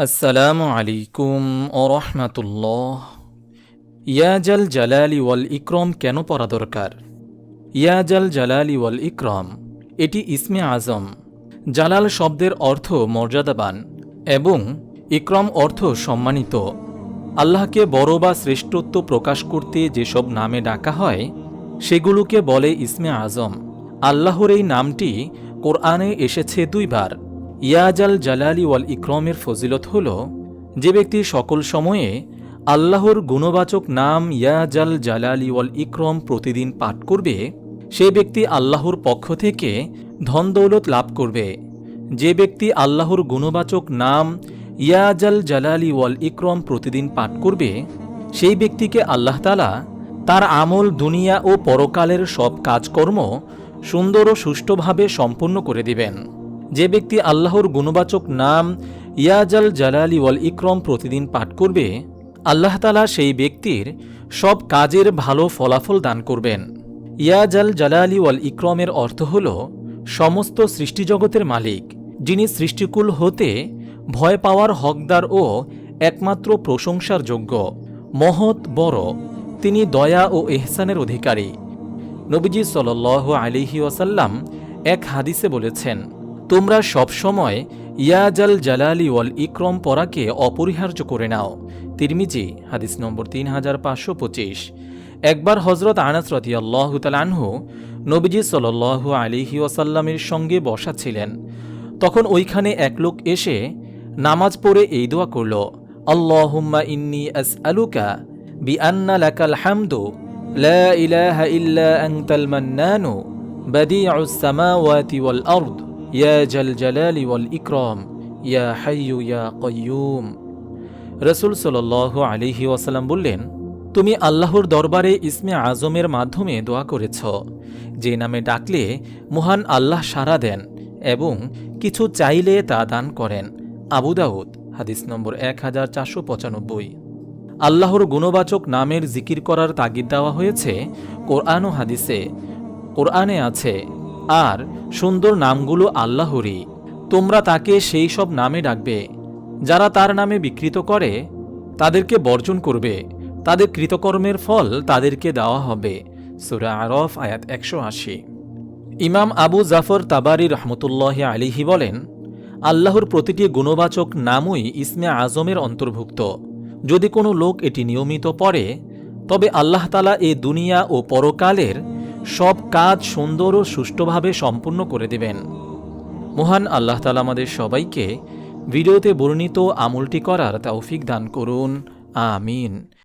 আসসালামু আলাইকুম ওরহমাতুল্লাহ। ইয়াজাল জালালি ওয়াল ইকরম কেন পড়া দরকার? ইয়াজাল জালালি ওয়াল ইকরম এটি ইসমে আজম। জালাল শব্দের অর্থ মর্যাদাবান এবং ইকরম অর্থ সম্মানিত। আল্লাহকে বড় বা শ্রেষ্ঠত্ব প্রকাশ করতে যেসব নামে ডাকা হয় সেগুলোকে বলে ইসমে আজম। আল্লাহর এই নামটি কোরআনে এসেছে দুইবার। ইয়াজাল জালালি ওয়াল ইকরমের ফজিলত হল, যে ব্যক্তি সকল সময়ে আল্লাহর গুণবাচক নাম ইয়াজাল জালালি ওয়াল ইকরম প্রতিদিন পাঠ করবে, সে ব্যক্তি আল্লাহর পক্ষ থেকে ধন দৌলত লাভ করবে। যে ব্যক্তি আল্লাহর গুণবাচক নাম ইয়াজাল জালালি ওয়াল ইকরম প্রতিদিন পাঠ করবে, সেই ব্যক্তিকে আল্লাহ তাআলা তার আমল, দুনিয়া ও পরকালের সব কাজকর্ম সুন্দর ও সুষ্ঠুভাবে সম্পন্ন করে দিবেন। যে ব্যক্তি আল্লাহর গুণবাচক নাম ইয়াজাল জালালি ওয়াল ইকরম প্রতিদিন পাঠ করবে, আল্লাহ তাআলা সেই ব্যক্তির সব কাজের ভালো ফলাফল দান করবেন। ইয়াজাল জালালি ওয়াল ইকরমের অর্থ হল সমস্ত সৃষ্টিজগতের মালিক, যিনি সৃষ্টিকুল হতে ভয় পাওয়ার হকদার ও একমাত্র প্রশংসার যোগ্য, মহৎ বড়, তিনি দয়া ও এহসানের অধিকারী। নবীজি সাল্লাল্লাহু আলাইহি ওয়াসাল্লাম এক হাদিসে বলেছেন, তোমরা সবসময় ইয়াজাল জালালি ওয়াল ইকরম পড়াকে অপরিহার্য করে নাও। তিরমিজি হাদিস নম্বর 3525। একবার হজরত আনাস রাদিয়াল্লাহু তাআলা আনহু নবীজি সাল্লাল্লাহু আলাইহি ওয়াসাল্লামের সঙ্গে বসা ছিলেন। তখন ওইখানে এক লোক এসে নামাজ পড়ে এই দোয়া করল, আল্লাহুম্মা ইন্নী আসআলুকা বিআন্না লাকাল হামদু লা ইলাহা ইল্লা আনতাল মান্নানু বাদিউস সামাওয়াতি ওয়াল আরদ ইয়া জাল জালালি ওয়াল ইকরাম ইয়া হাইয়ু ইয়া কাইয়ুম। রাসূল সাল্লাল্লাহু আলাইহি ওয়াসাল্লাম বললেন, তুমি আল্লাহর দরবারে ইসমে আজমের মাধ্যমে দোয়া করেছ, যে নামে ডাকলে মহান আল্লাহ সাড়া দেন এবং কিছু চাইলে তা দান করেন। আবু দাউদ হাদিস নম্বর 1495। আল্লাহর গুণবাচক নামের জিকির করার তাগিদ দেওয়া হয়েছে কোরআন ও হাদিসে। কোরআনে আছে, আর সুন্দর নামগুলো আল্লাহরই, তোমরা তাকে সেই সব নামে ডাকবে। যারা তার নামে বিকৃত করে তাদেরকে বর্জন করবে, তাদের কৃতকর্মের ফল তাদেরকে দেওয়া হবে। সূরা আরাফ আয়াত 180। ইমাম আবু জাফর তাবারি রহমতুল্লাহি আলাইহি বলেন, আল্লাহর প্রতিটি গুণবাচক নামই ইসমে আজমের অন্তর্ভুক্ত। যদি কোনো লোক এটি নিয়মিত পড়ে, তবে আল্লাহ তাআলা এ দুনিয়া ও পরকালের সব কাজ সুন্দর ও সুষ্ঠুভাবে সম্পূর্ণ করে দেবেন। মহান আল্লাহ তাআলা আমাদের সবাইকে ভিডিওতে বর্ণিত আমলটি করার তৌফিক দান করুন। আমিন।